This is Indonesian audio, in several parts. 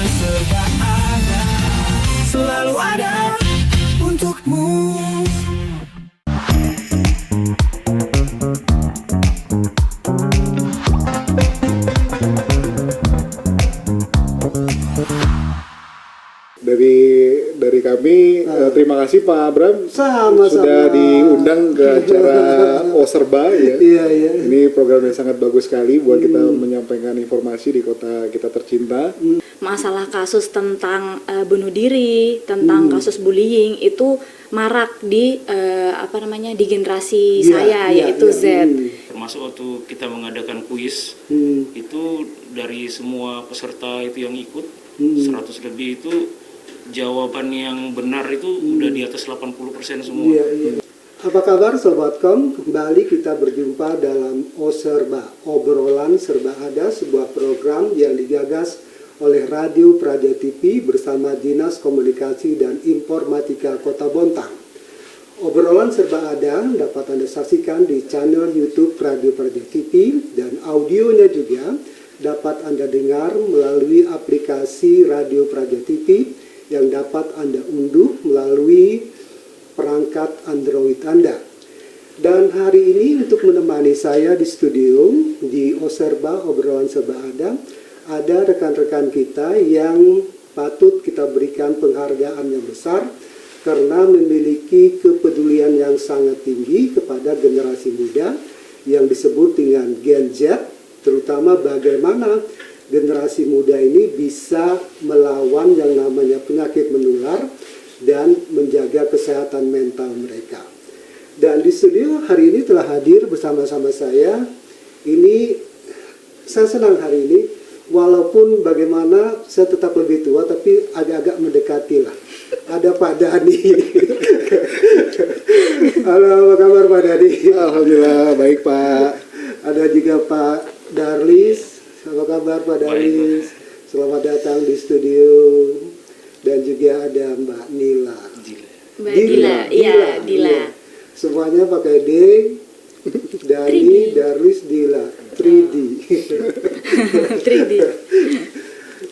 serba ada, selalu ada untukmu. Dari kami terima kasih Pak Abram Sama-sama. sudah diundang ke acara Oserba ya. Iya, iya. Ini program yang sangat bagus sekali buat kita menyampaikan informasi di kota kita tercinta. Masalah kasus tentang bunuh diri, tentang kasus bullying itu marak di di generasi saya yaitu Z. Termasuk waktu kita mengadakan kuis itu dari semua peserta itu yang ikut 100 lebih itu jawaban yang benar itu udah di atas 80% semua. Iya, iya. Apa kabar Sobatkom? Kembali kita berjumpa dalam Oserba, obrolan serba ada, sebuah program yang digagas oleh Radio Praja TV bersama Dinas Komunikasi dan Informatika Kota Bontang. Obrolan serba ada dapat Anda saksikan di channel YouTube Radio Praja TV dan audionya juga dapat Anda dengar melalui aplikasi Radio Praja TV yang dapat Anda unduh melalui perangkat Android Anda. Dan hari ini untuk menemani saya di studio di Oserba obrolan serba ada rekan-rekan kita yang patut kita berikan penghargaan yang besar karena memiliki kepedulian yang sangat tinggi kepada generasi muda yang disebut dengan Gen Z, terutama bagaimana generasi muda ini bisa melawan yang namanya penyakit menular dan menjaga kesehatan mental mereka. Dan di studio hari ini telah hadir bersama-sama saya. Ini saya senang hari ini, walaupun bagaimana saya tetap lebih tua, tapi agak-agak mendekati lah. Ada Pak Dani. Halo, apa kabar Pak Dani? Alhamdulillah baik Pak. Ada juga Pak Darlis. Apa kabar Pak Darlis? Selamat datang di studio. Dan juga ada Mbak Nila. Mbak Dila, iya Dila. Semuanya pakai D. Dani, Darlis, Dila. 3D. 3D.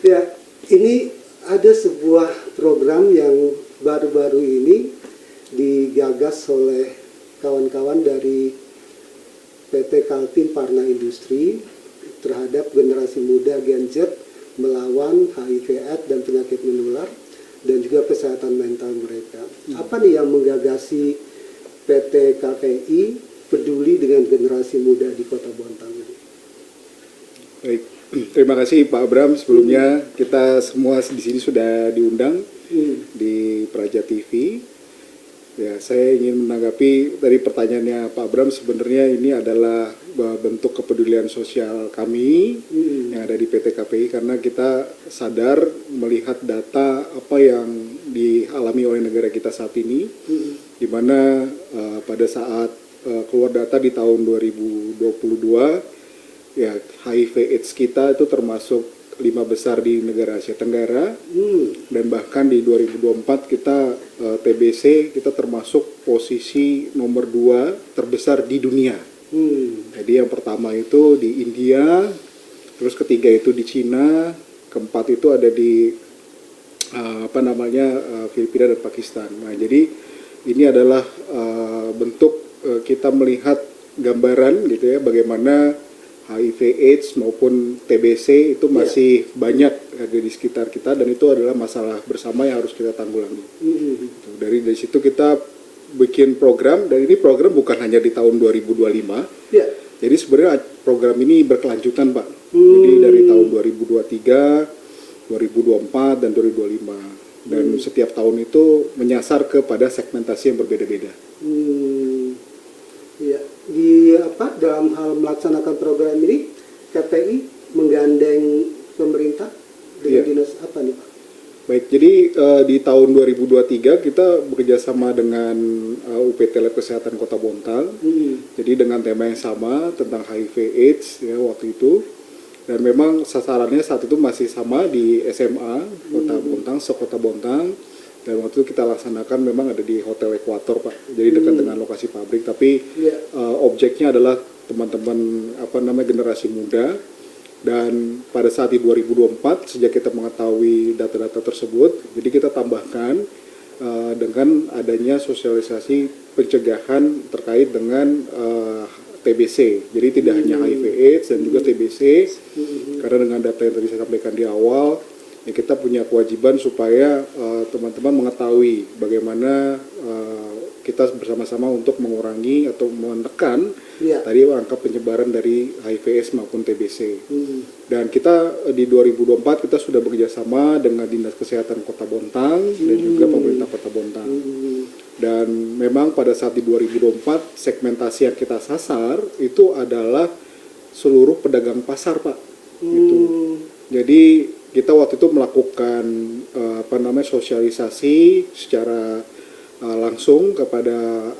Ya, ini ada sebuah program yang baru-baru ini digagas oleh kawan-kawan dari PT Kaltim Parna Industri terhadap generasi muda Gen Z melawan HIV/AIDS dan penyakit menular dan juga kesehatan mental mereka. Apa nih yang menggagasi PT KPI peduli dengan generasi muda di Kota Bontang ini? Baik, terima kasih Pak Abram. Sebelumnya kita semua di sini sudah diundang di Praja TV. Ya, saya ingin menanggapi dari pertanyaannya Pak Abram. Sebenarnya ini adalah bentuk kepedulian sosial kami yang ada di PT KPI karena kita sadar melihat data apa yang dialami oleh negara kita saat ini, di mana pada saat keluar data di tahun 2022, ya HIV/AIDS kita itu termasuk 5 besar di negara Asia Tenggara, dan bahkan di 2024 kita TBC kita termasuk posisi nomor 2 terbesar di dunia. Jadi yang pertama itu di India, terus ketiga itu di Cina, keempat itu ada di Filipina dan Pakistan. Nah, jadi ini adalah bentuk kita melihat gambaran gitu ya bagaimana HIV/AIDS maupun TBC itu masih banyak ada di sekitar kita dan itu adalah masalah bersama yang harus kita tanggulangi. Dari situ kita bikin program dan ini program bukan hanya di tahun 2025. Jadi sebenarnya program ini berkelanjutan Pak. Jadi dari tahun 2023, 2024 dan 2025 dan setiap tahun itu menyasar kepada segmentasi yang berbeda-beda. Dalam hal melaksanakan program ini KPI menggandeng pemerintah dengan dinas apa nih Pak? Baik, jadi di tahun 2023 kita bekerjasama dengan UPT Lab Kesehatan Kota Bontang. Jadi dengan tema yang sama tentang HIV/AIDS ya waktu itu. Dan memang sasarannya saat itu masih sama di SMA Kota Bontang, Sekota Bontang. Dan waktu itu kita laksanakan memang ada di Hotel Ekuator Pak, jadi dekat dengan lokasi pabrik. Tapi objeknya adalah teman-teman generasi muda Dan pada saat di 2024 sejak kita mengetahui data-data tersebut, jadi kita tambahkan dengan adanya sosialisasi pencegahan terkait dengan TBC. Jadi tidak hanya HIV/AIDS dan juga TBC, karena dengan data yang tadi saya sampaikan di awal, ya kita punya kewajiban supaya teman-teman mengetahui bagaimana kita bersama-sama untuk mengurangi atau menekan tadi angka penyebaran dari HIV/AIDS maupun TBC. Dan kita di 2024 kita sudah bekerjasama dengan Dinas Kesehatan Kota Bontang dan juga pemerintah Kota Bontang. Dan memang pada saat di 2024 segmentasi yang kita sasar itu adalah seluruh pedagang pasar, Pak. Gitu. Jadi kita waktu itu melakukan sosialisasi secara langsung kepada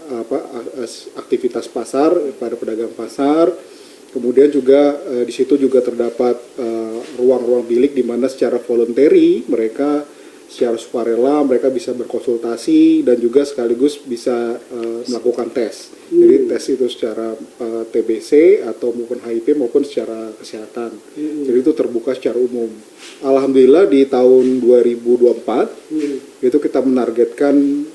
aktivitas pasar, pada pedagang pasar. Kemudian juga di situ juga terdapat ruang-ruang bilik di mana secara voluntary mereka secara sukarela mereka bisa berkonsultasi dan juga sekaligus bisa melakukan tes. Jadi tes itu secara TBC atau maupun HIV maupun secara kesehatan. Jadi itu terbuka secara umum. Alhamdulillah di tahun 2024 itu kita menargetkan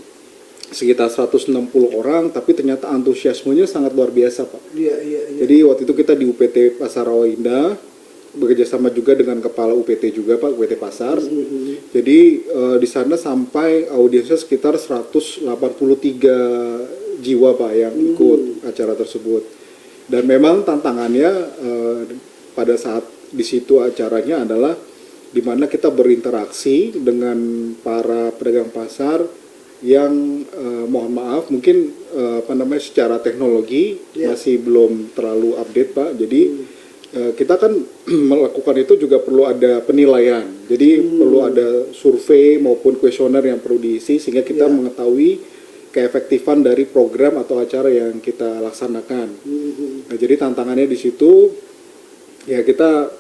sekitar 160 orang, tapi ternyata antusiasmenya sangat luar biasa, Pak. Jadi waktu itu kita di UPT Pasar Rawa Indah bekerja sama juga dengan kepala UPT juga, Pak, UPT Pasar. Jadi di sana sampai audiensnya sekitar 183 jiwa, Pak, yang ikut acara tersebut. Dan memang tantangannya pada saat di situ acaranya adalah di mana kita berinteraksi dengan para pedagang pasar yang mohon maaf mungkin secara teknologi masih belum terlalu update, Pak. Jadi kita kan melakukan itu juga perlu ada penilaian. Jadi perlu ada survei maupun kuesioner yang perlu diisi sehingga kita mengetahui keefektifan dari program atau acara yang kita laksanakan. Nah, jadi tantangannya di situ ya kita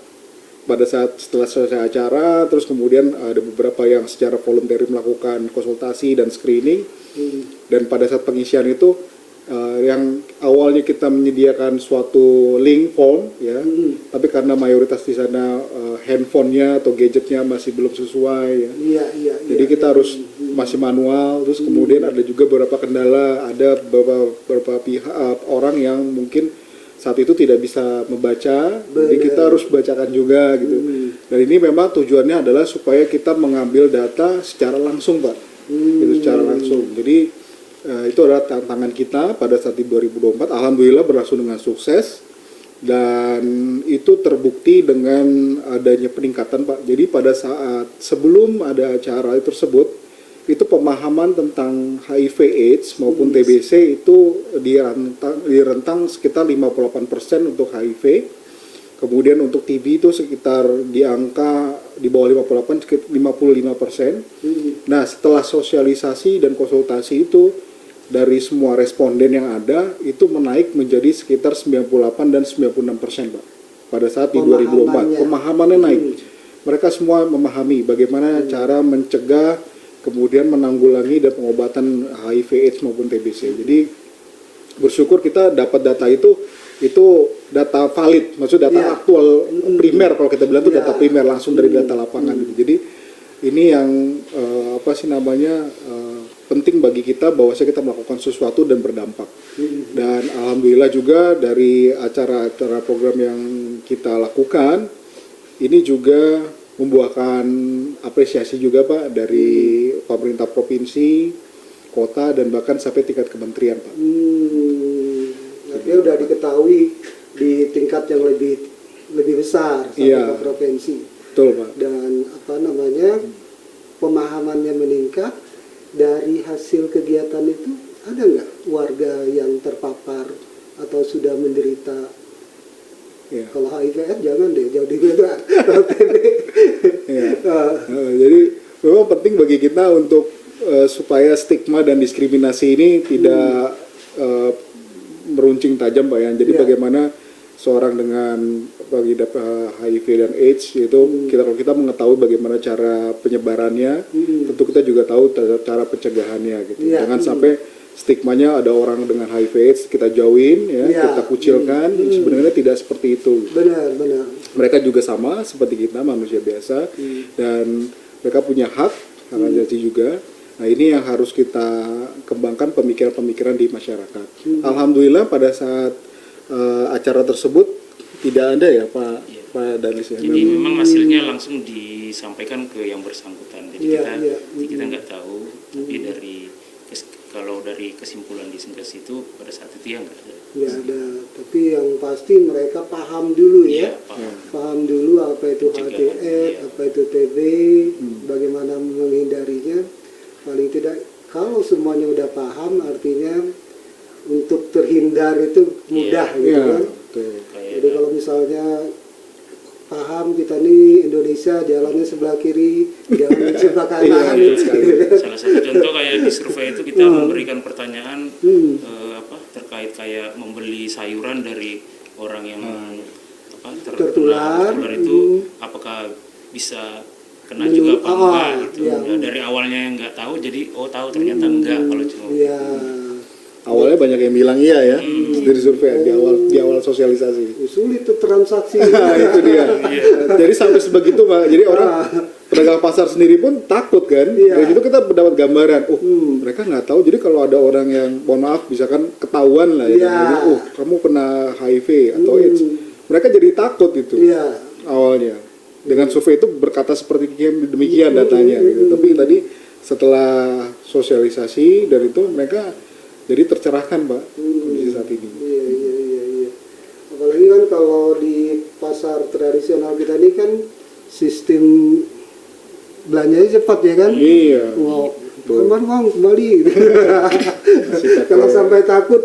pada saat setelah selesai acara, terus kemudian ada beberapa yang secara voluntary melakukan konsultasi dan screening. Dan pada saat pengisian itu yang awalnya kita menyediakan suatu link form ya, tapi karena mayoritas di sana handphonenya atau gadgetnya masih belum sesuai ya. Jadi kita harus masih manual. Terus kemudian ada juga beberapa kendala, ada beberapa pihak orang yang mungkin saat itu tidak bisa membaca, jadi kita harus bacakan juga gitu. Dan ini memang tujuannya adalah supaya kita mengambil data secara langsung, Pak. Itu secara langsung. Jadi itu adalah tantangan kita pada saat di 2024. Alhamdulillah berlangsung dengan sukses dan itu terbukti dengan adanya peningkatan, Pak. Jadi pada saat sebelum ada acara tersebut itu pemahaman tentang HIV/AIDS maupun TBC itu di rentang sekitar 58% untuk HIV. Kemudian untuk TB itu sekitar di angka di bawah 58, sekitar 55%. Nah, setelah sosialisasi dan konsultasi itu dari semua responden yang ada itu menaik menjadi sekitar 98 dan 96%, Pak. Pada saat di 2024 pemahamannya naik. Mereka semua memahami bagaimana cara mencegah kemudian menanggulangi dan pengobatan HIV/AIDS maupun TBC. Jadi bersyukur kita dapat data itu data valid, maksud data aktual primer kalau kita bilang itu data primer langsung dari data lapangan. Jadi ini yang penting bagi kita bahwasanya kita melakukan sesuatu dan berdampak. Dan alhamdulillah juga dari acara-acara program yang kita lakukan ini juga membuahkan apresiasi juga, Pak, dari pemerintah provinsi, kota, dan bahkan sampai tingkat kementerian, Pak. Artinya udah diketahui di tingkat yang lebih besar sampai ke provinsi. Betul, Pak. Dan pemahamannya meningkat. Dari hasil kegiatan itu ada nggak warga yang terpapar atau sudah menderita? Kalau HIV jangan deh, jauh di beda. Jadi memang penting bagi kita untuk supaya stigma dan diskriminasi ini tidak meruncing tajam, Pak, ya. Jadi bagaimana seorang dengan pengidap HIV dan AIDS itu kalau kita mengetahui bagaimana cara penyebarannya, tentu kita juga tahu cara pencegahannya gitu. Jangan sampai stigmanya ada orang dengan HIV/AIDS kita jauhin ya, kita kucilkan. Sebenarnya tidak seperti itu. Benar. mereka juga sama seperti kita manusia biasa dan mereka punya hak asasi juga. Nah ini yang harus kita kembangkan pemikiran-pemikiran di masyarakat. Alhamdulillah pada saat acara tersebut tidak ada ya Pak Danis ya. Jadi memang hasilnya langsung disampaikan ke yang bersangkutan. Jadi kita nggak tahu, tapi kalau dari kesimpulan di Senkes itu pada saat itu ya nggak ada. Ya ada, tapi yang pasti mereka paham dulu ya, paham dulu apa itu HTS, apa itu TB, bagaimana menghindarinya. Paling tidak kalau semuanya udah paham, artinya untuk terhindar itu mudah gitu kan. Jadi kalau misalnya paham kita nih Indonesia jalannya sebelah kiri, jalannya sebelah kanan. Salah satu contoh kayak di survei itu kita memberikan pertanyaan terkait kayak membeli sayuran dari orang yang tertular itu apakah bisa kena juga apa enggak gitu. Nah, dari awalnya yang nggak tahu jadi tahu ternyata enggak kalau cuma awalnya banyak yang bilang iya ya dari survei di awal sosialisasi. Sulit tuh transaksi. Itu dia. Jadi sampai sebegitu Pak. Jadi orang pedagang pasar sendiri pun takut kan. Dari situ kita mendapat gambaran. Mereka nggak tahu. Jadi kalau ada orang yang mohon maaf misalkan ketahuan lah ya. Jadi, kamu kena HIV atau AIDS. Mereka jadi takut itu awalnya. Dengan survei itu berkata seperti demikian datanya. Gitu. Tapi tadi setelah sosialisasi dari itu mereka jadi tercerahkan Pak kondisi saat ini. Iya. Apalagi kan kalau di pasar tradisional kita ini kan sistem belanjanya cepat ya kan. Iya. Kembali. Kalau sampai takut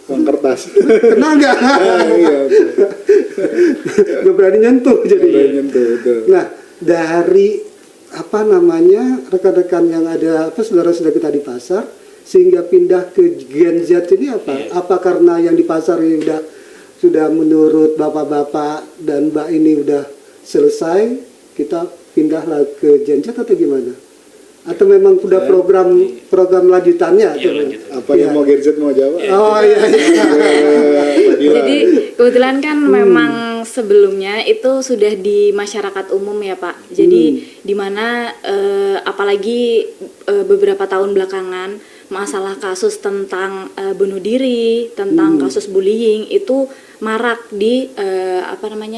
uang kertas kena nggak? Iya. Nggak berani nyentuh jadi. Nah dari rekan-rekan yang ada saudara-saudara kita di pasar sehingga pindah ke Gen Z ini apa karena yang di pasar ini sudah menurut bapak-bapak dan mbak ini udah selesai, kita pindahlah ke Gen Z atau gimana? Atau memang sudah program lanjutannya? Apa yang mau Gen Z mau jawab? Jadi kebetulan kan memang sebelumnya itu sudah di masyarakat umum ya Pak. Jadi di mana apalagi beberapa tahun belakangan masalah kasus tentang bunuh diri, tentang kasus bullying itu marak di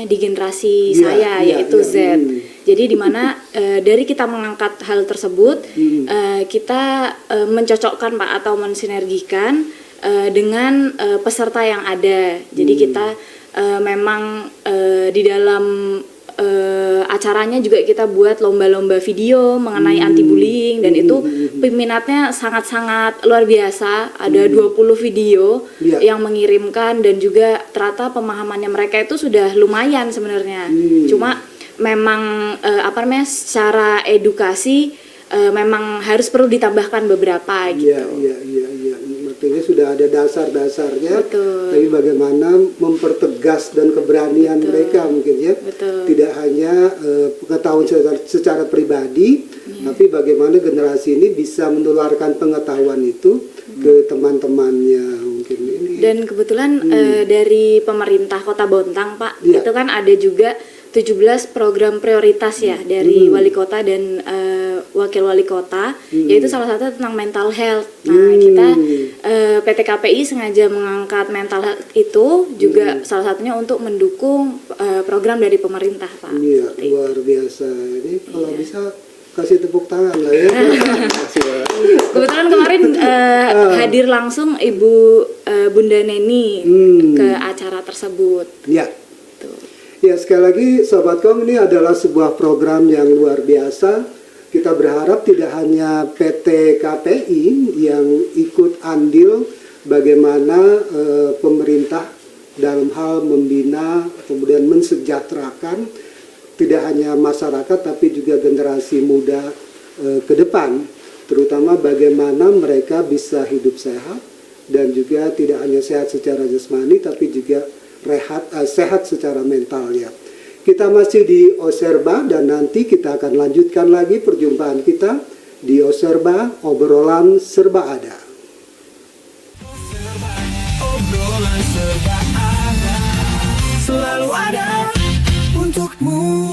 di generasi saya yaitu Z. Jadi di mana dari kita mengangkat hal tersebut kita mencocokkan Pak atau mensinergikan dengan peserta yang ada. Jadi kita memang di dalam acaranya juga kita buat lomba-lomba video mengenai anti bullying dan itu peminatnya sangat-sangat luar biasa. Ada 20 video yang mengirimkan dan juga ternyata pemahamannya mereka itu sudah lumayan sebenarnya. Cuma memang secara edukasi memang harus perlu ditambahkan beberapa gitu. Iya. Artinya sudah ada dasar-dasarnya, tapi bagaimana mempertegas dan keberanian mereka mungkin ya. Tidak hanya pengetahuan secara pribadi, tapi bagaimana generasi ini bisa menularkan pengetahuan itu ke teman-temannya mungkin ini. Dan kebetulan dari pemerintah Kota Bontang Pak, itu kan ada juga 17 program prioritas ya dari wali kota dan wakil wali kota, yaitu salah satu tentang mental health. Nah, kita PT KPI sengaja mengangkat mental health itu juga salah satunya untuk mendukung program dari pemerintah, Pak. Iya, luar biasa. Ini kalau bisa kasih tepuk tangan lah ya. Kebetulan kemarin hadir langsung Ibu Bunda Neni ke acara tersebut. Iya. Ya, sekali lagi Sobat Kom, ini adalah sebuah program yang luar biasa. Kita berharap tidak hanya PT KPI yang ikut andil bagaimana pemerintah dalam hal membina kemudian mensejahterakan tidak hanya masyarakat tapi juga generasi muda ke depan, terutama bagaimana mereka bisa hidup sehat dan juga tidak hanya sehat secara jasmani tapi juga sehat secara mental ya. Kita masih di Oserba dan nanti kita akan lanjutkan lagi perjumpaan kita di Oserba, obrolan serba ada. Obrolan serba ada, selalu ada untukmu.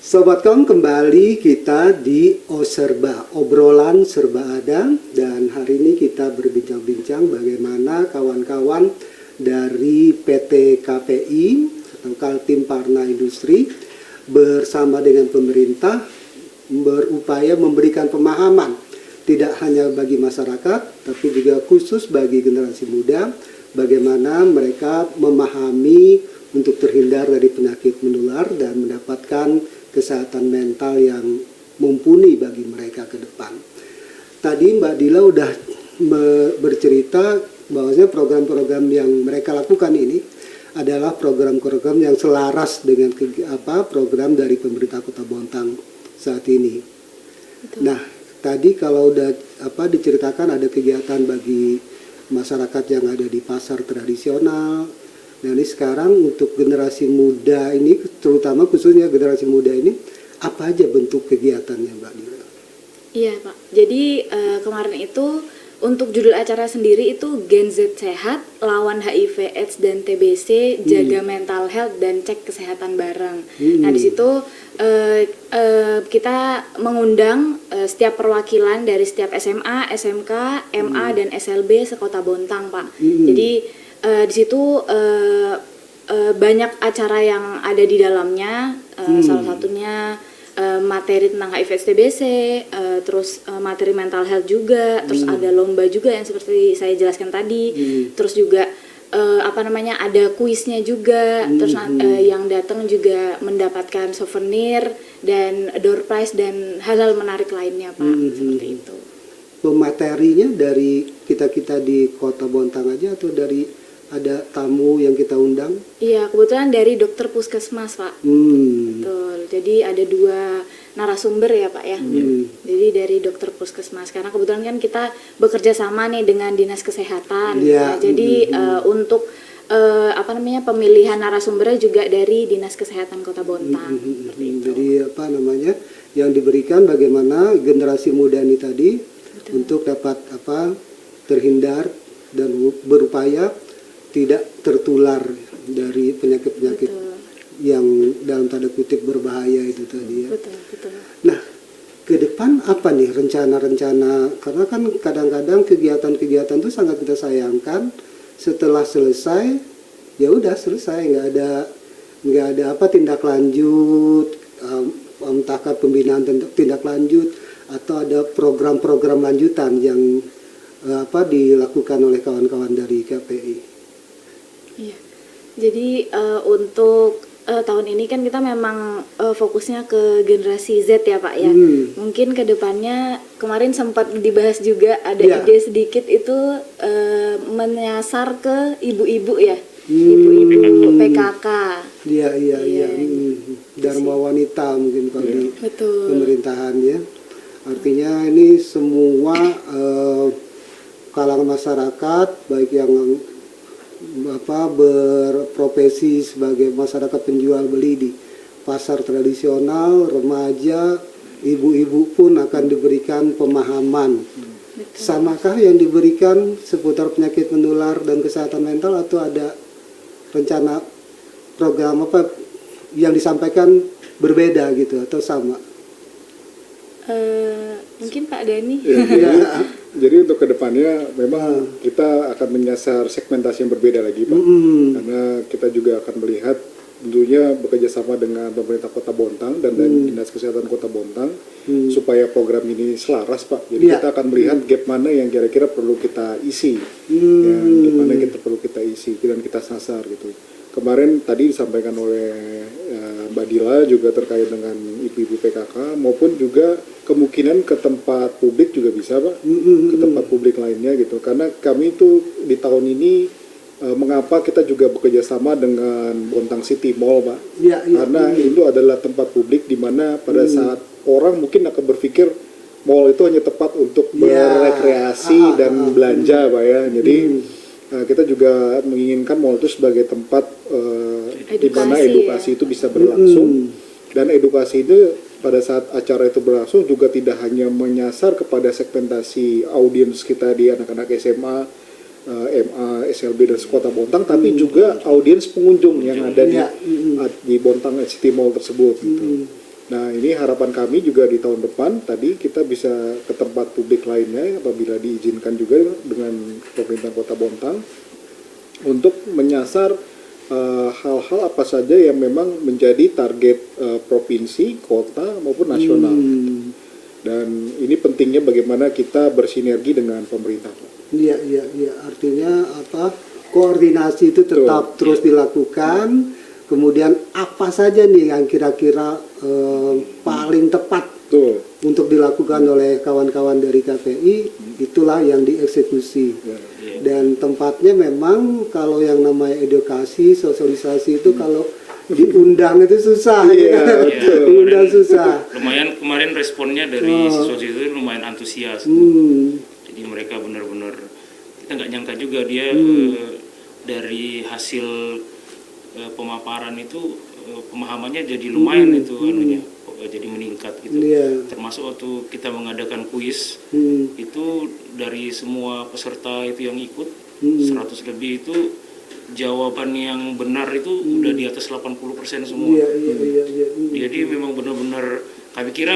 Sobatkom, kembali kita di Oserba, obrolan serba ada, dan hari ini kita berbincang-bincang bagaimana kawan-kawan dari PT KPI atau Kaltim Parna Industri bersama dengan pemerintah berupaya memberikan pemahaman tidak hanya bagi masyarakat tapi juga khusus bagi generasi muda, bagaimana mereka memahami untuk terhindar dari penyakit menular dan mendapatkan kesehatan mental yang mumpuni bagi mereka ke depan. Tadi Mbak Dila udah bercerita bahwasanya program-program yang mereka lakukan ini adalah program-program yang selaras dengan program dari pemerintah Kota Bontang saat ini. Betul. Nah, tadi kalau udah diceritakan ada kegiatan bagi masyarakat yang ada di pasar tradisional. Nah, ini sekarang untuk generasi muda ini, terutama khususnya generasi muda ini, apa aja bentuk kegiatannya, Mbak Dila? Iya Pak, jadi kemarin itu untuk judul acara sendiri itu Gen Z Sehat, Lawan HIV AIDS dan TBC, Jaga Mental Health dan Cek Kesehatan Bareng. Nah di situ kita mengundang setiap perwakilan dari setiap SMA, SMK, MA dan SLB sekota Bontang Pak. Jadi di situ banyak acara yang ada di dalamnya, salah satunya materi tentang HIV AIDS TBC, terus materi mental health juga, terus ada lomba juga yang seperti saya jelaskan tadi, terus juga ada kuisnya juga, terus yang datang juga mendapatkan souvenir dan door prize dan hal-hal menarik lainnya Pak, seperti itu. Pematerinya dari kita-kita di Kota Bontang aja atau dari ada tamu yang kita undang? Iya, kebetulan dari dokter puskesmas Pak. Betul. Jadi ada 2 narasumber ya Pak ya. Jadi dari dokter puskesmas karena kebetulan kan kita bekerja sama nih dengan dinas kesehatan. Ya. Jadi untuk pemilihan narasumbernya juga dari dinas kesehatan Kota Bontang. Seperti itu. Jadi yang diberikan bagaimana generasi muda ini tadi untuk dapat terhindar dan berupaya tidak tertular dari penyakit-penyakit yang dalam tanda kutip berbahaya itu tadi ya. Betul. Nah, ke depan apa nih rencana-rencana? Karena kan kadang-kadang kegiatan-kegiatan itu sangat kita sayangkan setelah selesai ya udah selesai, nggak ada tindak lanjut, entahkah pembinaan tindak lanjut atau ada program-program lanjutan yang dilakukan oleh kawan-kawan dari KPI. Iya. Jadi untuk tahun ini kan kita memang fokusnya ke generasi Z ya Pak ya. Mungkin kedepannya kemarin sempat dibahas juga ada ide sedikit itu menyasar ke ibu-ibu ya, ibu-ibu PKK. Iya. Dharma wanita mungkin kalau di Betul. pemerintahan ya. Artinya ini semua kalangan masyarakat baik yang berprofesi sebagai masyarakat penjual beli di pasar tradisional, remaja, ibu-ibu pun akan diberikan pemahaman. Samakah yang diberikan seputar penyakit menular dan kesehatan mental atau ada rencana program yang disampaikan berbeda gitu atau sama? Mungkin Pak Dani. Jadi untuk kedepannya memang kita akan menyasar segmentasi yang berbeda lagi Pak, karena kita juga akan melihat tentunya bekerja sama dengan pemerintah Kota Bontang dan Dinas Kesehatan Kota Bontang supaya program ini selaras Pak. Jadi kita akan melihat gap mana yang kira-kira perlu kita isi, gap mana yang perlu kita isi dan kita sasar gitu. Kemarin tadi disampaikan oleh Mbak Dila juga terkait dengan ibu-ibu PKK maupun juga kemungkinan ke tempat publik juga bisa Pak, ke tempat publik lainnya gitu. Karena kami itu di tahun ini mengapa kita juga bekerja sama dengan Bontang City Mall Pak, karena itu adalah tempat publik di mana pada saat orang mungkin akan berpikir mall itu hanya tempat untuk berrekreasi dan belanja Pak ya. Jadi kita juga menginginkan mall itu sebagai tempat di mana edukasi itu bisa berlangsung dan edukasi itu pada saat acara itu berlangsung juga tidak hanya menyasar kepada segmentasi audiens kita di anak-anak SMA, MA, SLB dan Kota Bontang, tapi juga audiens pengunjung yang ada di Bontang City Mall tersebut. Gitu. Nah, ini harapan kami juga di tahun depan tadi kita bisa ke tempat publik lainnya apabila diizinkan juga dengan pemerintah Kota Bontang untuk menyasar hal-hal apa saja yang memang menjadi target provinsi, kota maupun nasional. Dan ini pentingnya bagaimana kita bersinergi dengan pemerintah. Iya. Artinya apa? Koordinasi itu tetap terus dilakukan. Kemudian apa saja nih yang kira-kira paling tepat untuk dilakukan oleh kawan-kawan dari KPI, itulah yang dieksekusi. Dan tempatnya memang kalau yang namanya edukasi, sosialisasi itu kalau diundang itu susah. Diundang susah. Lumayan kemarin responnya dari siswa itu lumayan antusias. Jadi mereka benar-benar, kita nggak nyangka juga dia dari hasil pemaparan itu pemahamannya jadi lumayan itu anunya, jadi meningkat gitu. Termasuk waktu kita mengadakan kuis itu dari semua peserta itu yang ikut 100 lebih itu jawaban yang benar itu udah di atas 80% semua. Jadi memang benar-benar kami kira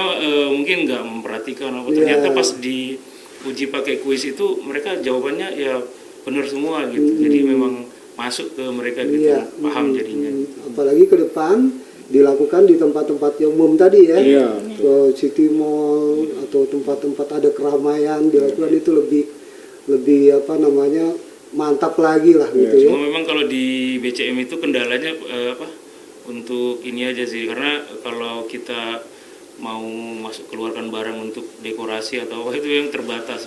mungkin nggak memperhatikan apa, ternyata pas diuji pakai kuis itu mereka jawabannya ya benar semua gitu. Jadi memang masuk ke mereka gitu, paham jadinya. Apalagi ke depan dilakukan di tempat-tempat yang umum tadi ya, ke City Mall atau tempat-tempat ada keramaian dilakukan itu lebih apa namanya mantap lagi lah gitu ya. Cuma memang kalau di BCM itu kendalanya untuk ini aja sih, karena kalau kita mau masuk keluarkan barang untuk dekorasi atau apa itu yang terbatas,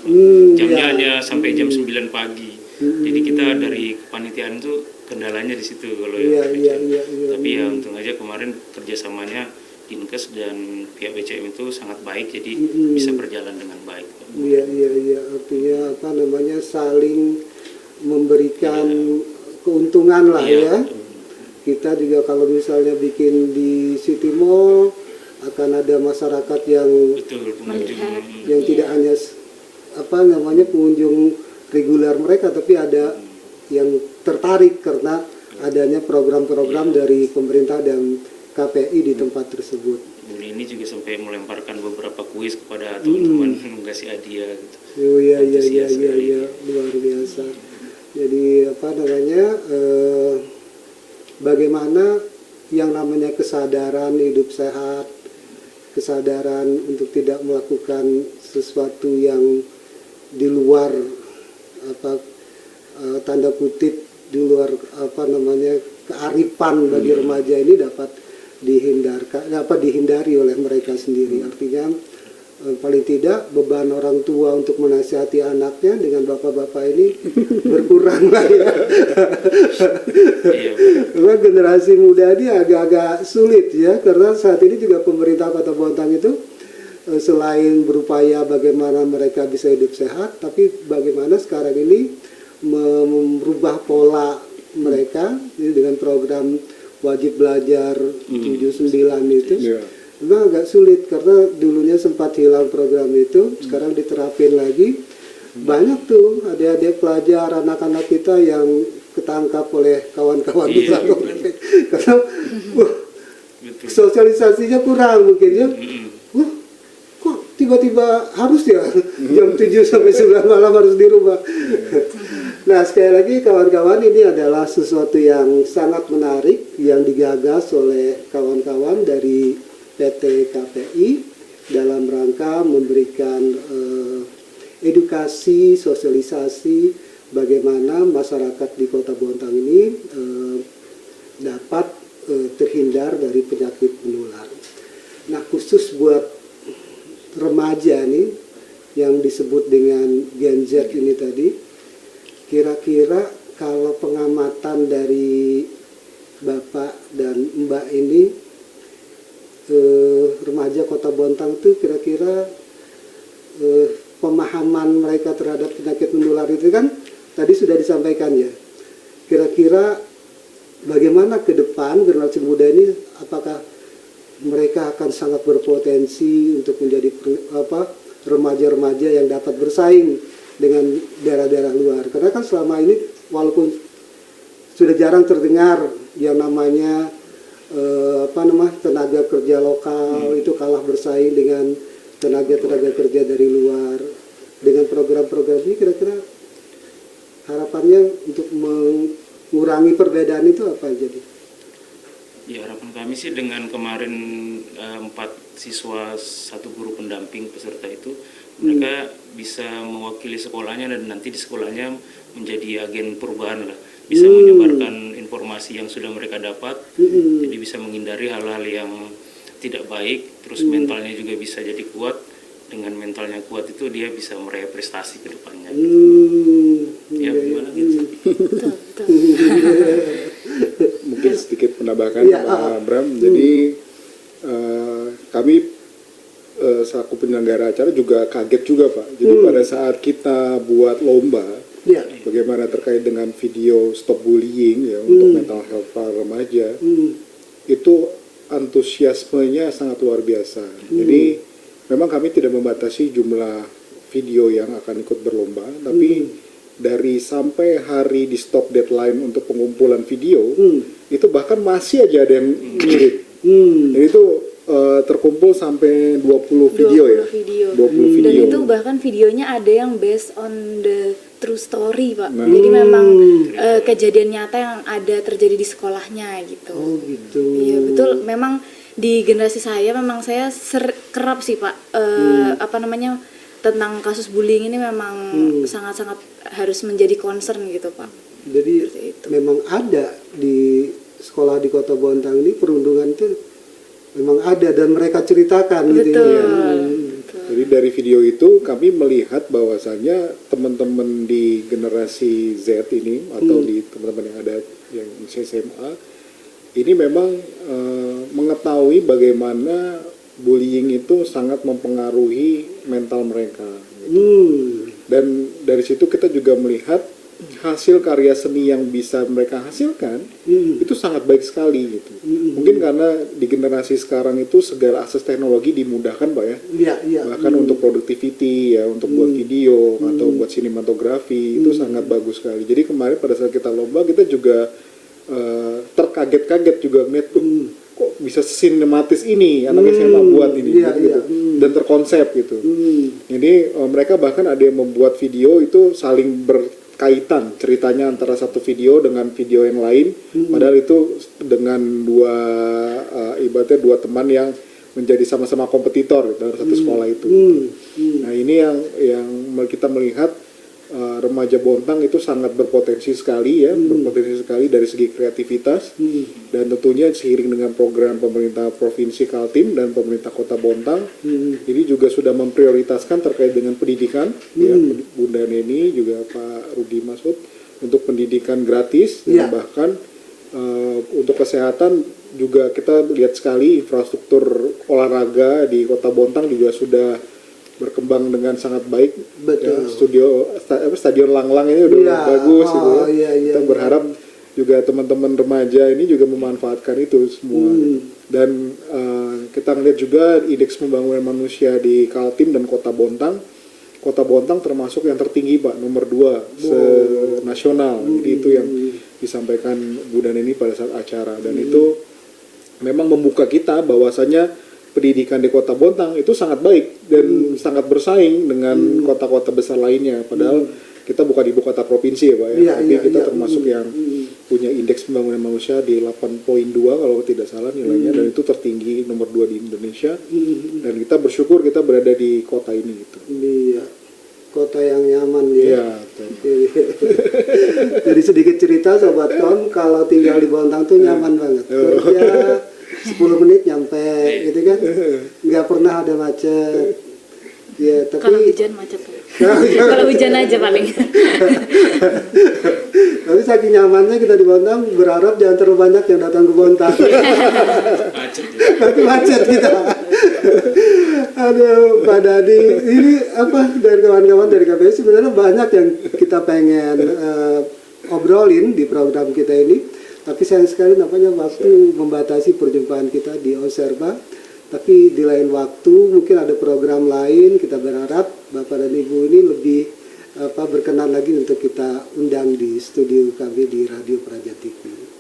jamnya hanya sampai jam 9 pagi. Jadi kita dari kepanitiaan itu kendalanya di situ kalau tapi ya untung aja kemarin kerjasamanya Dinkes dan pihak BCM itu sangat baik, jadi bisa berjalan dengan baik. Artinya apa namanya saling memberikan keuntungan lah ya. Kita juga kalau misalnya bikin di City Mall akan ada masyarakat yang yang tidak hanya apa namanya pengunjung reguler mereka, tapi ada yang tertarik karena adanya program-program dari pemerintah dan KPI di tempat tersebut. Dan ini juga sampai melemparkan beberapa kuis kepada teman-teman mengasih hadiah gitu. Iya, luar biasa. Jadi apa namanya bagaimana yang namanya kesadaran hidup sehat, kesadaran untuk tidak melakukan sesuatu yang di luar tanda kutip di luar apa namanya kearifan bagi remaja ini dapat dihindari oleh mereka sendiri. Artinya paling tidak beban orang tua untuk menasihati anaknya dengan bapak-bapak ini berkurang lah ya. Karena generasi muda ini agak-agak sulit ya, karena saat ini juga pemerintah Kota Bontang itu selain berupaya bagaimana mereka bisa hidup sehat, tapi bagaimana sekarang ini merubah pola mereka dengan program wajib belajar 79 itu. Memang agak sulit karena dulunya sempat hilang program itu, sekarang diterapin lagi. Banyak tuh adik-adik pelajar, anak-anak kita yang ketangkap oleh kawan-kawan kita karena sosialisasinya kurang mungkin ya. Kok tiba-tiba harus ya jam 7 sampai 9 malam harus dirubah. Nah, sekali lagi kawan-kawan, ini adalah sesuatu yang sangat menarik yang digagas oleh kawan-kawan dari PT KPI dalam rangka memberikan edukasi, sosialisasi bagaimana masyarakat di Kota Bontang ini dapat terhindar dari penyakit menular. Nah, khusus buat remaja nih yang disebut dengan Gen Z ini tadi, kira-kira kalau pengamatan dari Bapak dan Mbak ini, remaja Kota Bontang itu kira-kira pemahaman mereka terhadap penyakit menular itu kan tadi sudah disampaikan ya. Kira-kira bagaimana ke depan generasi muda ini, apakah mereka akan sangat berpotensi untuk menjadi remaja-remaja yang dapat bersaing dengan daerah-daerah luar. Karena kan selama ini walaupun sudah jarang terdengar yang namanya tenaga kerja lokal itu kalah bersaing dengan tenaga kerja dari luar. Dengan program-program ini kira-kira harapannya untuk mengurangi perbedaan itu apa jadi? Ya, harapan kami sih dengan kemarin 4 siswa 1 guru pendamping peserta itu, mereka bisa mewakili sekolahnya dan nanti di sekolahnya menjadi agen perubahan lah, bisa menyebarkan informasi yang sudah mereka dapat, jadi bisa menghindari hal-hal yang tidak baik, terus mentalnya juga bisa jadi kuat. Dengan mentalnya kuat itu dia bisa meraih prestasi ke depannya. Ya, gimana gitu? Mungkin sedikit penambahan Pak Bram. Jadi kami selaku penyelenggara acara juga kaget juga Pak. Jadi pada saat kita buat lomba, bagaimana terkait dengan video stop bullying ya untuk mental health para remaja, itu antusiasmenya sangat luar biasa. Jadi memang kami tidak membatasi jumlah video yang akan ikut berlomba, tapi dari sampai hari di stop deadline untuk pengumpulan video, itu bahkan masih aja ada yang mirip. Dan itu terkumpul sampai 20 video ya. 20 video. Dan itu bahkan videonya ada yang based on the true story, Pak. Jadi memang kejadian nyata yang ada terjadi di sekolahnya gitu. Oh gitu. Iya, betul. Memang di generasi saya memang saya kerap sih Pak tentang kasus bullying ini memang sangat-sangat harus menjadi concern gitu Pak. Jadi memang ada di sekolah di Kota Bontang ini perundungan itu memang ada dan mereka ceritakan gitu ya. Jadi dari video itu kami melihat bahwasanya teman-teman di generasi Z ini atau di teman-teman yang ada yang SMA ini memang mengetahui bagaimana bullying itu sangat mempengaruhi mental mereka. Gitu. Dan dari situ kita juga melihat hasil karya seni yang bisa mereka hasilkan itu sangat baik sekali gitu. Mungkin karena di generasi sekarang itu segala akses teknologi dimudahkan Pak ya. Bahkan untuk productivity ya, untuk buat video atau buat sinematografi itu sangat bagus sekali. Jadi kemarin pada saat kita lomba kita juga terkaget-kaget juga ngeliat kok bisa sinematis ini anak SMA buat ini gitu. Dan terkonsep gitu. Jadi mereka bahkan ada yang membuat video itu saling berkaitan ceritanya antara satu video dengan video yang lain, padahal itu dengan ibaratnya dua teman yang menjadi sama-sama kompetitor dalam satu sekolah itu. Nah ini yang kita melihat remaja Bontang itu sangat berpotensi sekali ya, berpotensi sekali dari segi kreativitas dan tentunya seiring dengan program pemerintah Provinsi Kaltim dan pemerintah Kota Bontang ini juga sudah memprioritaskan terkait dengan pendidikan ya, Bunda Neni juga Pak Rudi Masud untuk pendidikan gratis dan bahkan untuk kesehatan juga kita lihat sekali infrastruktur olahraga di Kota Bontang juga sudah berkembang dengan sangat baik. Betul. Ya, stadion Langlang ini udah bagus gitu. Kita berharap juga teman-teman remaja ini juga memanfaatkan itu semua. Dan kita ngeliat juga indeks pembangunan manusia di Kaltim dan Kota Bontang. Kota Bontang termasuk yang tertinggi Pak, nomor 2 se-nasional. Jadi itu yang disampaikan Bu Dan ini pada saat acara. Dan itu memang membuka kita bahwasanya pendidikan di Kota Bontang itu sangat baik dan sangat bersaing dengan kota-kota besar lainnya. Padahal kita bukan ibu kota provinsi ya Pak ya, tapi kita termasuk yang punya indeks pembangunan manusia di 8.2 kalau tidak salah nilainya, dan itu tertinggi nomor 2 di Indonesia. Dan kita bersyukur kita berada di kota ini gitu. Iya, kota yang nyaman ya. Iya. Jadi sedikit cerita Sobat Kom, kalau tinggal di Bontang tuh nyaman banget. Kerja 10 menit nyampe gitu kan, nggak pernah ada macet ya. Tapi Kalau hujan macet kalau hujan aja paling. tapi saking nyamannya kita di Bontang, berharap jangan terlalu banyak yang datang ke Bontang. Nanti macet kita. Aduh Pak Dadi, ini apa dari kawan-kawan dari KPI sebenarnya banyak yang kita pengen obrolin di program kita ini. Tapi sayang sekali nampaknya waktu membatasi perjumpaan kita di Oserba. Tapi di lain waktu mungkin ada program lain, kita berharap Bapak dan Ibu ini lebih berkenan lagi untuk kita undang di studio kami di Radio Praja TV.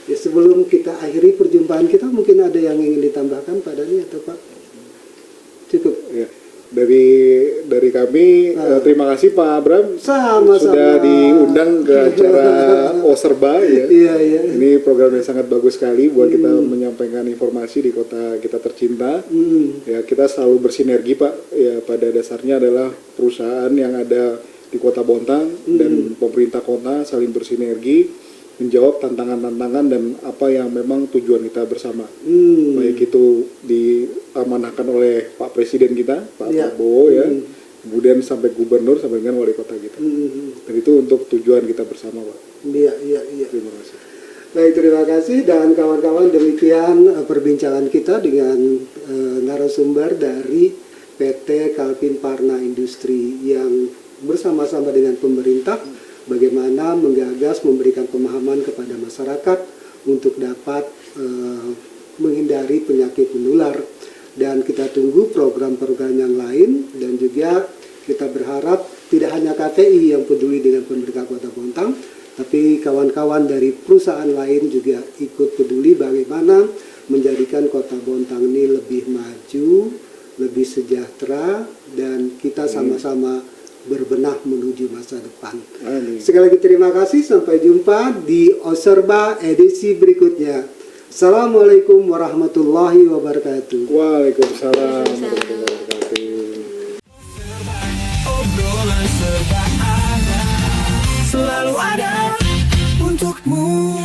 Ya, sebelum kita akhiri perjumpaan kita, mungkin ada yang ingin ditambahkan Pak Dhani atau Pak? Cukup. Ya. Dari kami terima kasih Pak Abram Sama-sama. sudah diundang ke acara Oserba ya. Iya, iya. Ini program yang sangat bagus sekali buat kita menyampaikan informasi di kota kita tercinta. Ya, kita selalu bersinergi Pak. Ya, pada dasarnya adalah perusahaan yang ada di Kota Bontang dan pemerintah kota saling bersinergi menjawab tantangan-tantangan dan apa yang memang tujuan kita bersama. Baik itu diamanahkan oleh Pak Presiden kita, Pak Prabowo ya, kemudian sampai gubernur sampai dengan wali kota kita. Dan itu untuk tujuan kita bersama, Pak. Iya. Terima kasih. Baik, terima kasih dan kawan-kawan, demikian perbincangan kita dengan narasumber dari PT Kalpin Parna Industri yang bersama-sama dengan pemerintah bagaimana menggagas memberikan pemahaman kepada masyarakat untuk dapat menghindari penyakit menular, dan kita tunggu program-program yang lain, dan juga kita berharap tidak hanya KTI yang peduli dengan pemerintah Kota Bontang, tapi kawan-kawan dari perusahaan lain juga ikut peduli bagaimana menjadikan Kota Bontang ini lebih maju, lebih sejahtera, dan kita sama-sama berbenah menuju masa depan. Amin. Sekali lagi terima kasih, sampai jumpa di Oserba edisi berikutnya. Assalamualaikum warahmatullahi wabarakatuh. Waalaikumsalam warahmatullahi wabarakatuh. Obrolan serba ada, selalu ada untukmu.